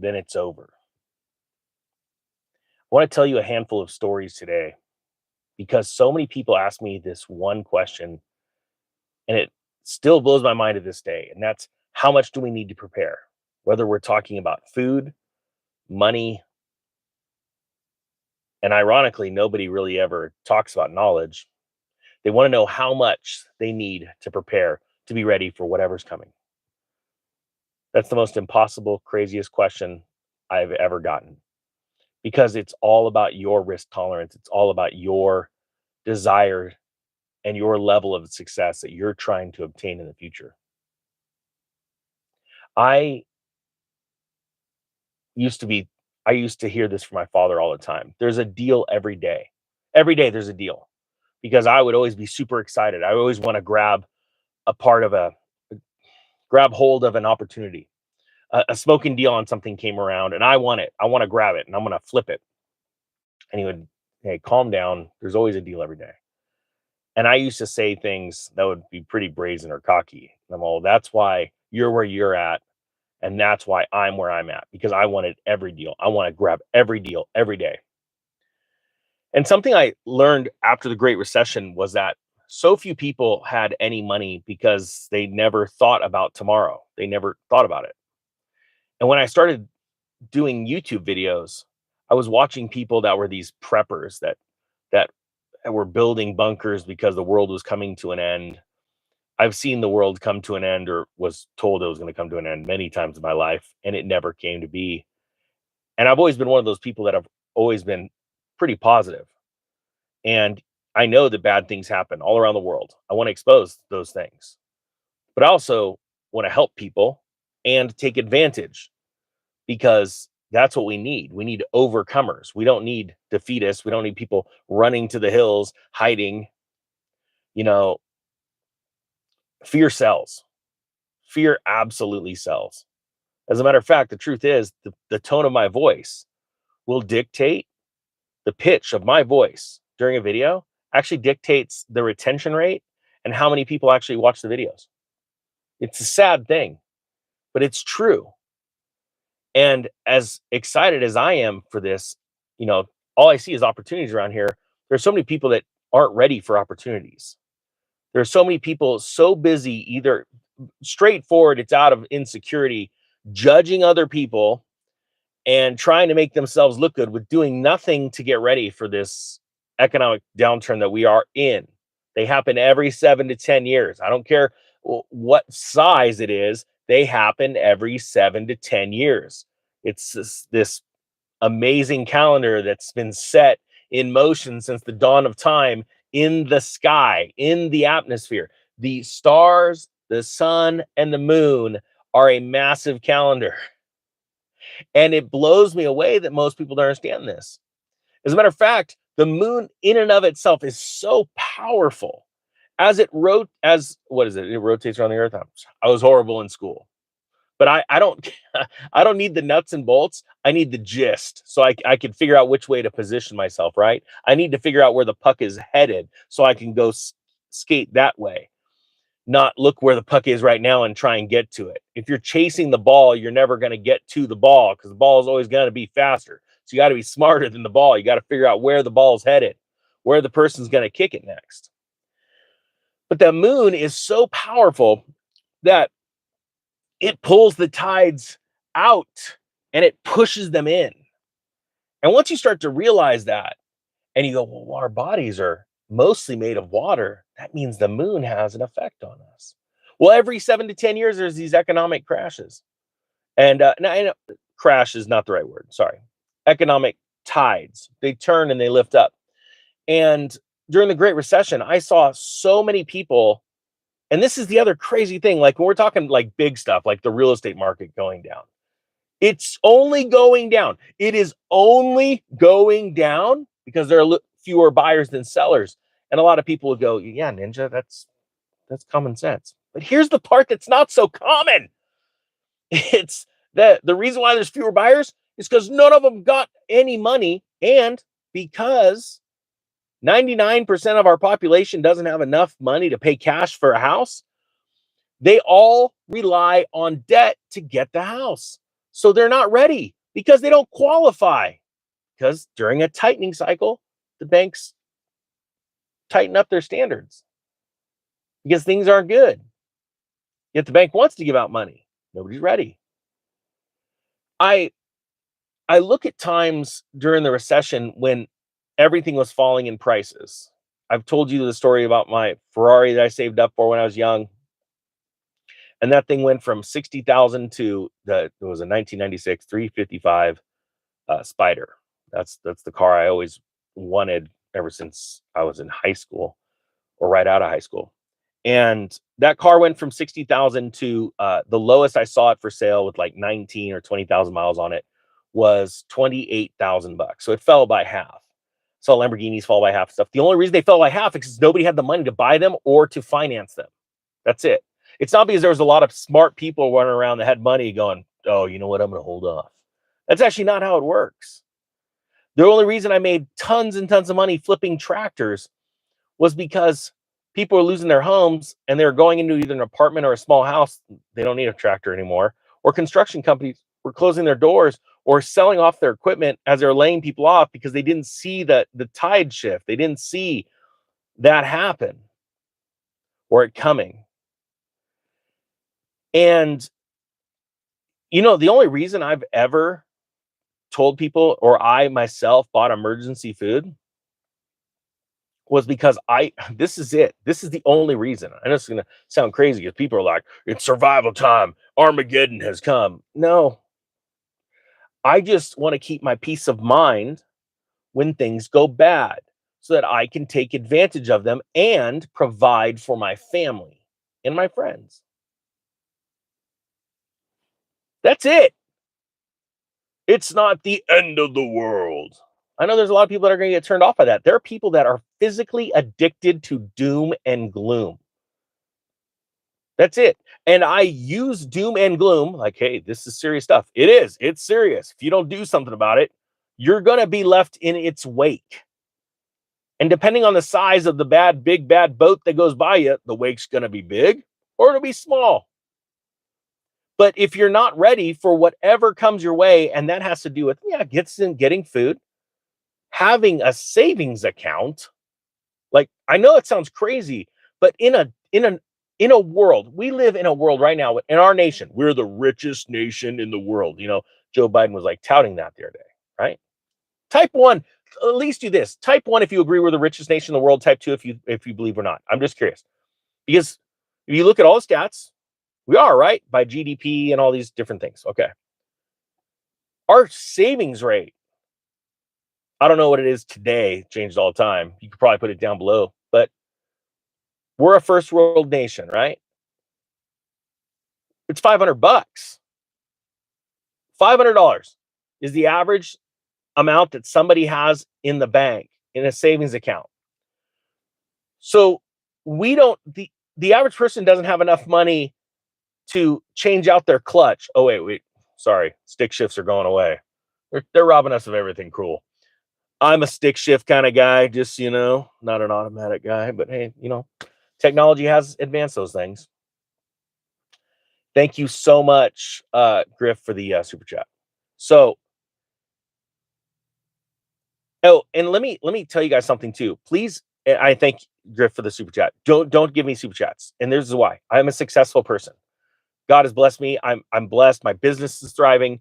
then it's over. I want to tell you a handful of stories today because so many people ask me this one question, and it still blows my mind to this day. And that's, how much do we need to prepare? Whether we're talking about food, money, and ironically, nobody really ever talks about knowledge. They want to know how much they need to prepare to be ready for whatever's coming. That's the most impossible, craziest question I've ever gotten because it's all about your risk tolerance. It's all about your desire and your level of success that you're trying to obtain in the future. I used to be, I used to hear this from my father all the time. There's a deal every day. Every day there's a deal because I would always be super excited. I always want to a part of a, grab hold of an opportunity. A smoking deal on something came around and I want it. I want to grab it and I'm going to flip it. And he would, hey, calm down. There's always a deal every day. And I used to say things that would be pretty brazen or cocky. And I'm all, that's why you're where you're at. And that's why I'm where I'm at, because I wanted every deal. I want to grab every deal every day. And something I learned after the Great Recession was that so few people had any money because they never thought about tomorrow. They never thought about it. And when I started doing YouTube videos, I was watching people that were these preppers that were building bunkers because the world was coming to an end. I've seen the world come to an end, or was told it was going to come to an end many times in my life, and it never came to be. And I've always been one of those people that have always been pretty positive. And I know that bad things happen all around the world. I want to expose those things, but I also want to help people and take advantage, because that's what we need. We need overcomers. We don't need defeatists. We don't need people running to the hills, hiding. You know, fear sells. Fear absolutely sells. As a matter of fact, the truth is the tone of my voice will dictate the pitch of my voice during a video, actually dictates the retention rate and how many people actually watch the videos. It's a sad thing, but it's true. And as excited as I am for this, you know, all I see is opportunities around here. There's so many people that aren't ready for opportunities. There's so many people so busy, either straightforward, it's out of insecurity, judging other people and trying to make themselves look good with doing nothing to get ready for this economic downturn that we are in. They happen every 7 to 10 years. I don't care what size it is. They happen every 7 to 10 years. It's this amazing calendar that's been set in motion since the dawn of time, in the sky, in the atmosphere. The stars, the sun, and the moon are a massive calendar. And it blows me away that most people don't understand this. As a matter of fact, the moon in and of itself is so powerful. As it what is it? It rotates around the earth. I was horrible in school, but I don't I don't need the nuts and bolts. I need the gist, so I can figure out which way to position myself. Right? I need to figure out where the puck is headed, so I can go skate that way, not look where the puck is right now and try and get to it. If you're chasing the ball, you're never going to get to the ball, because the ball is always going to be faster. So you got to be smarter than the ball. You got to figure out where the ball's headed, where the person's going to kick it next. But the moon is so powerful that it pulls the tides out and it pushes them in. And once you start to realize that, and you go, well, our bodies are mostly made of water, that means the moon has an effect on us. Well, every 7 to 10 years, there's these economic crashes. And crash is not the right word. Sorry. Economic tides. They turn and they lift up. And during the Great Recession, I saw so many people. And this is the other crazy thing. Like, when we're talking like big stuff, like the real estate market going down, it's only going down. It is only going down because there are fewer buyers than sellers. And a lot of people would go, yeah, Ninja, that's common sense. But here's the part that's not so common. It's that the reason why there's fewer buyers is because none of them got any money, and because 99% of our population doesn't have enough money to pay cash for a house. They all rely on debt to get the house. So they're not ready because they don't qualify. Because during a tightening cycle, the banks tighten up their standards because things aren't good. Yet the bank wants to give out money. Nobody's ready. I I look at times during the recession when everything was falling in prices. I've told you the story about my Ferrari that I saved up for when I was young, and that thing went from 60,000 to it was a 1996 355 Spider. That's the car I always wanted ever since I was in high school or right out of high school. And that car went from 60,000 to the lowest I saw it for sale with like 19 or 20,000 miles on it was 28,000 bucks. So it fell by half. So Lamborghinis fall by half stuff. The only reason they fell by half is because nobody had the money to buy them or to finance them. That's it. It's not because there was a lot of smart people running around that had money going, oh, you know what? I'm going to hold off. That's actually not how it works. The only reason I made tons and tons of money flipping tractors was because people are losing their homes and they're going into either an apartment or a small house. They don't need a tractor anymore. Or construction companies were closing their doors or selling off their equipment as they're laying people off because they didn't see the tide shift. They didn't see that happen or it coming. And, the only reason I've ever told people or I myself bought emergency food was because this is it. This is the only reason. I know it's going to sound crazy because people are like, it's survival time. Armageddon has come. No, I just want to keep my peace of mind when things go bad so that I can take advantage of them and provide for my family and my friends. That's it. It's not the end of the world. I know there's a lot of people that are going to get turned off by that. There are people that are physically addicted to doom and gloom. That's it. And I use doom and gloom like, hey, this is serious stuff. It is. It's serious. If you don't do something about it, you're going to be left in its wake. And depending on the size of the big bad boat that goes by you, the wake's going to be big or it'll be small. But if you're not ready for whatever comes your way, and that has to do with, getting food, having a savings account. Like, I know it sounds crazy, but in a world, we live in a world right now in our nation. We're the richest nation in the world. Joe Biden was like touting that the other day, right? Type 1, at least do this. Type 1 if you agree we're the richest nation in the world. Type 2 if you believe we're not. I'm just curious. Because if you look at all the stats, we are, right? By GDP and all these different things. Okay. Our savings rate, I don't know what it is today, changed all the time. You could probably put it down below, but we're a first world nation, right? It's $500. $500 is the average amount that somebody has in the bank in a savings account. So the average person doesn't have enough money to change out their clutch. Oh, wait. Sorry. Stick shifts are going away. They're robbing us of everything cool. I'm a stick shift kind of guy, just, not an automatic guy, but hey, technology has advanced those things. Thank you so much, Griff, for the super chat. So, and let me tell you guys something too. Please, I thank Griff for the super chat. Don't give me super chats. And this is why. I'm a successful person. God has blessed me. I'm blessed. My business is thriving.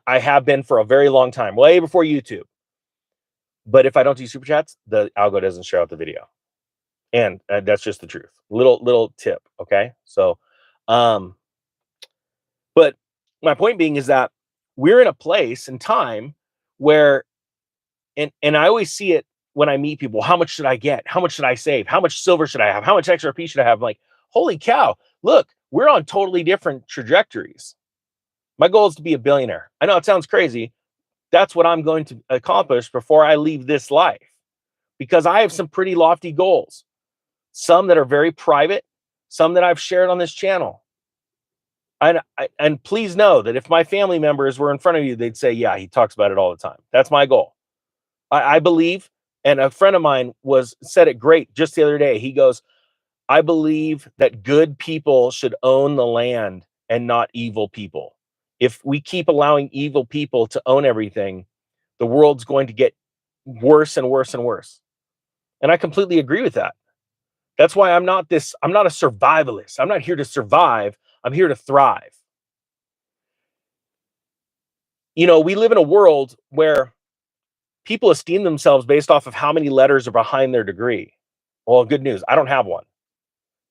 I have been for a very long time, way before YouTube. But if I don't do super chats, the algo doesn't share out the video, and that's just the truth. Little tip, okay? So, but my point being is that we're in a place and time where, and I always see it when I meet people. How much should I get? How much should I save? How much silver should I have? How much XRP should I have? I'm like, holy cow! Look, we're on totally different trajectories. My goal is to be a billionaire. I know it sounds crazy. That's what I'm going to accomplish before I leave this life, because I have some pretty lofty goals, some that are very private, some that I've shared on this channel. And please know that if my family members were in front of you, they'd say, yeah, he talks about it all the time. That's my goal. I believe, and a friend of mine said it great just the other day. He goes, I believe that good people should own the land and not evil people. If we keep allowing evil people to own everything, the world's going to get worse and worse and worse. And I completely agree with that. That's why I'm not a survivalist. I'm not here to survive. I'm here to thrive. You know, we live in a world where people esteem themselves based off of how many letters are behind their degree. Well, good news, I don't have one.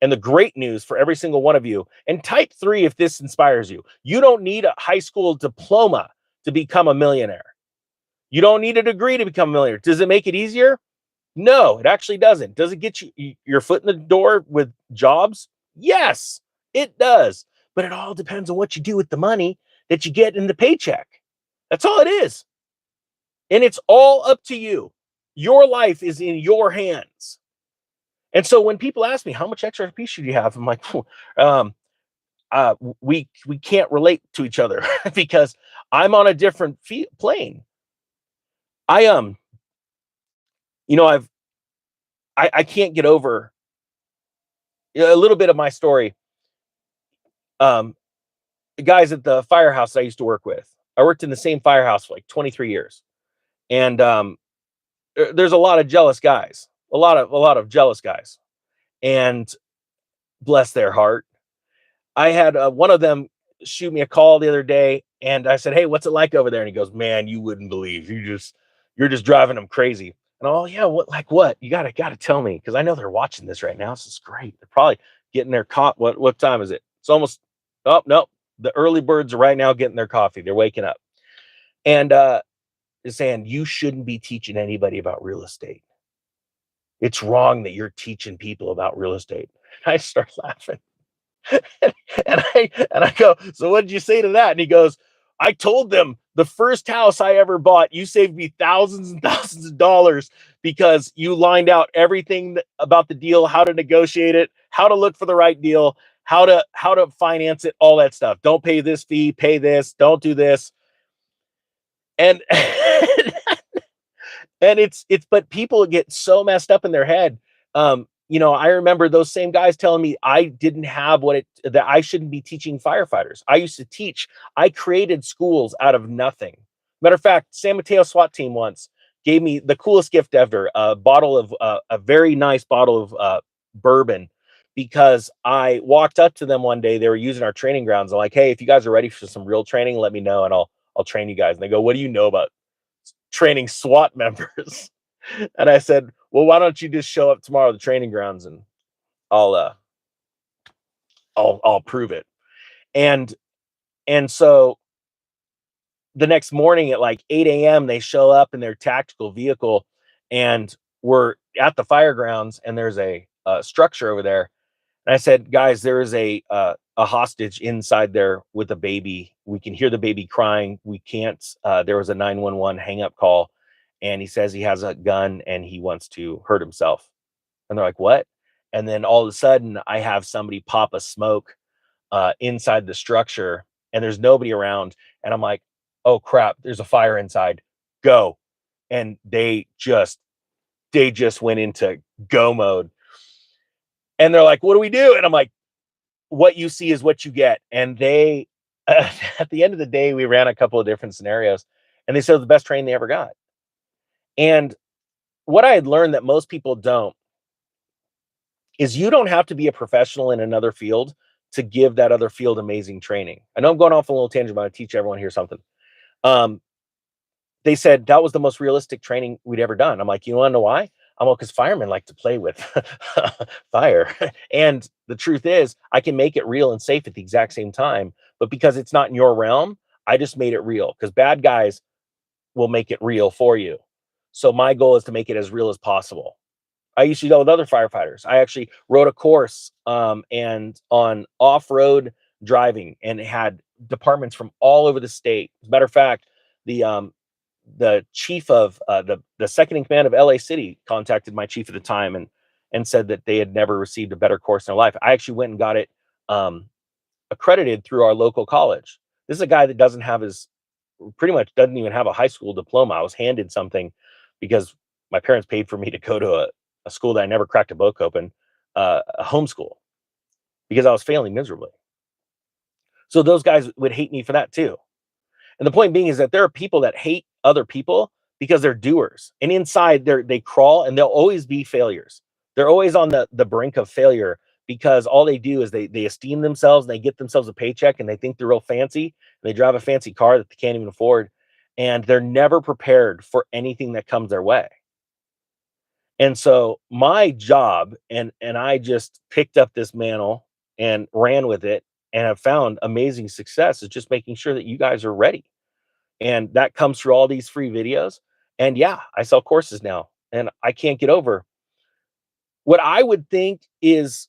And the great news for every single one of you, and type 3 if this inspires you. You don't need a high school diploma to become a millionaire. You don't need a degree to become a millionaire. Does it make it easier? No, it actually doesn't. Does it get you your foot in the door with jobs? Yes, it does. But it all depends on what you do with the money that you get in the paycheck. That's all it is. And it's all up to you. Your life is in your hands. And so when people ask me how much XRP should you have, I'm like, um, we can't relate to each other because I'm on a different plane. I you know, I can't get over a little bit of my story. Um, the guys at the firehouse I used to work with, I worked in the same firehouse for like 23 years, and there's a lot of jealous guys, a lot of jealous guys, and bless their heart. I had one of them shoot me a call the other day, and I said, "Hey, what's it like over there?" And he goes, "Man, you wouldn't believe. You're just driving them crazy." And oh yeah, what like what? You gotta tell me because I know they're watching this right now. This is great. They're probably getting their What time is it? It's almost. Oh no, the early birds are right now getting their coffee. They're waking up, and is saying you shouldn't be teaching anybody about real estate. It's wrong that you're teaching people about real estate. I start laughing. And I go, so what did you say to that? And he goes, I told them the first house I ever bought, you saved me thousands and thousands of dollars because you lined out everything about the deal, how to negotiate it, how to look for the right deal, how to finance it, all that stuff. Don't pay this fee, pay this, don't do this. And and it's but people get so messed up in their head. You know, I remember those same guys telling me I didn't have that I shouldn't be teaching firefighters. I used to teach. I created schools out of nothing. Matter of fact, San Mateo SWAT team once gave me the coolest gift ever, a very nice bottle of bourbon, because I walked up to them one day. They were using our training grounds. I'm like, hey, if you guys are ready for some real training, let me know and I'll train you guys. And they go, what do you know about training SWAT members? And I said, well, why don't you just show up tomorrow to the training grounds and I'll I'll prove it. And so the next morning at like 8 a.m. they show up in their tactical vehicle, and we're at the fire grounds, and there's a structure over there. And I said, guys, there is a hostage inside there with a baby. We can hear the baby crying. We can't. There was a 911 hang up call, and he says he has a gun and he wants to hurt himself. And they're like, what? And then all of a sudden, I have somebody pop a smoke inside the structure, and there's nobody around. And I'm like, oh crap, there's a fire inside. Go. And they just went into go mode. And they're like, what do we do? And I'm like, what you see is what you get. And they, at the end of the day, we ran a couple of different scenarios, and they said it was the best training they ever got. And what I had learned that most people don't is you don't have to be a professional in another field to give that other field amazing training. I know I'm going off a little tangent, but I teach everyone here something. They said that was the most realistic training we'd ever done. I'm like, you want to know why? I'm like, because firemen like to play with fire. And the truth is, I can make it real and safe at the exact same time. But because it's not in your realm, I just made it real, because bad guys will make it real for you. So my goal is to make it as real as possible. I used to go with other firefighters. I actually wrote a course and on off-road driving, and it had departments from all over the state. As a matter of fact, the chief of the second in command of LA City contacted my chief at the time and said that they had never received a better course in their life. I actually went and got it accredited through our local college. This is a guy that pretty much doesn't even have a high school diploma. I was handed something because my parents paid for me to go to a school that I never cracked a book open, a homeschool, because I was failing miserably. So those guys would hate me for that too. And the point being is that there are people that hate other people because they're doers. And inside they crawl and they'll always be failures. They're always on the brink of failure because all they do is they esteem themselves and they get themselves a paycheck and they think they're real fancy and they drive a fancy car that they can't even afford. And they're never prepared for anything that comes their way. And so my job, and I just picked up this mantle and ran with it and have found amazing success, is just making sure that you guys are ready. And that comes through all these free videos. And yeah, I sell courses now and I can't get over what I would think is,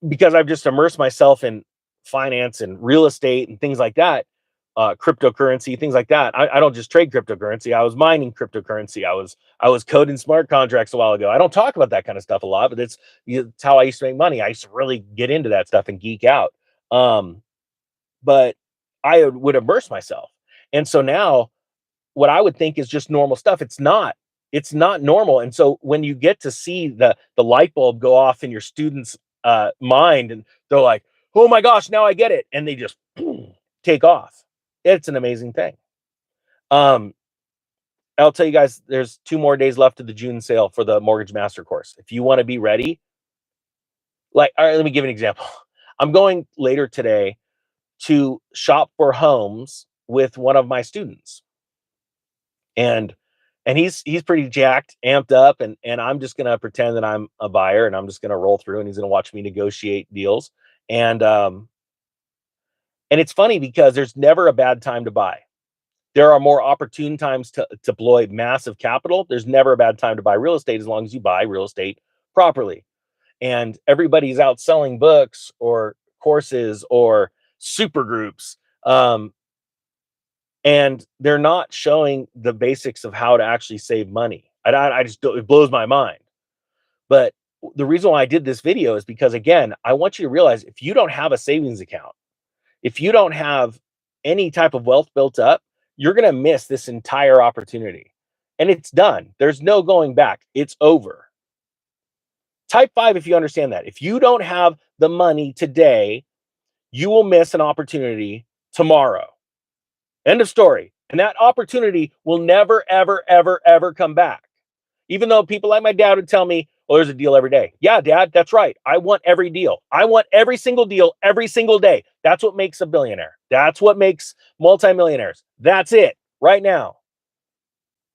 because I've just immersed myself in finance and real estate and things like that, cryptocurrency, things like that. I don't just trade cryptocurrency. I was mining cryptocurrency. I was coding smart contracts a while ago. I don't talk about that kind of stuff a lot, but it's how I used to make money. I used to really get into that stuff and geek out. But I would immerse myself. And so now what I would think is just normal stuff. It's not. It's not normal. And so when you get to see the light bulb go off in your students' mind, and they're like, "Oh my gosh, now I get it," and they just take off. It's an amazing thing. Um, I'll tell you guys, there's 2 more days left of the June sale for the Mortgage Master course. If you want to be ready, like, all right, let me give an example. I'm going later today to shop for homes with one of my students. And he's pretty jacked, amped up, and I'm just gonna pretend that I'm a buyer and I'm just gonna roll through and he's gonna watch me negotiate deals. And it's funny because there's never a bad time to buy. There are more opportune times to deploy massive capital. There's never a bad time to buy real estate as long as you buy real estate properly. And everybody's out selling books or courses or super groups. And they're not showing the basics of how to actually save money. I just don't, it blows my mind. But the reason why I did this video is because, again, I want you to realize, if you don't have a savings account, if you don't have any type of wealth built up, you're going to miss this entire opportunity. And it's done. There's no going back. It's over. Type 5 if you understand that. If you don't have the money today, you will miss an opportunity tomorrow. End of story. And that opportunity will never, ever, ever, ever come back. Even though people like my dad would tell me, "Oh, there's a deal every day." Yeah, Dad, that's right. I want every deal. I want every single deal every single day. That's what makes a billionaire. That's what makes multimillionaires. That's it. Right now,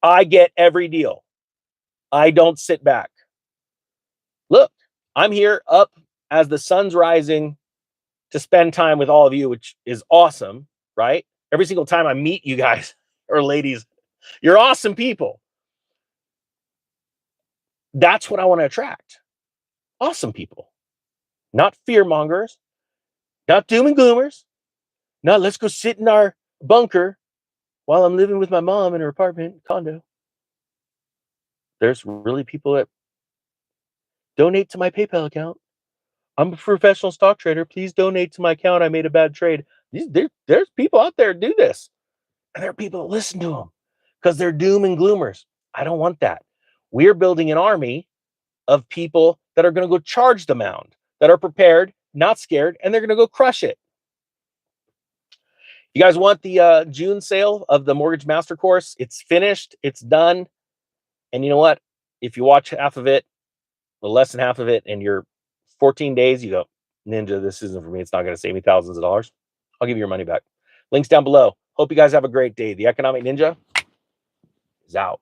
I get every deal. I don't sit back. Look, I'm here up as the sun's rising to spend time with all of you, which is awesome, right? Every single time I meet you guys or ladies, you're awesome people. That's what I want to attract. Awesome people, not fear mongers, not doom and gloomers, not let's go sit in our bunker while I'm living with my mom in her apartment condo. There's really people that donate to my PayPal account. I'm a professional stock trader. Please donate to my account. I made a bad trade. There's people out there do this. And there are people that listen to them because they're doom and gloomers. I don't want that. We're building an army of people that are going to go charge the mound, that are prepared, not scared, and they're going to go crush it. You guys want the June sale of the Mortgage Master course? It's finished. It's done. And you know what? If you watch half of it, or less than half of it, and you're 14 days, you go, "Ninja, this isn't for me. It's not going to save me thousands of dollars." I'll give you your money back. Links down below. Hope you guys have a great day. The Economic Ninja is out.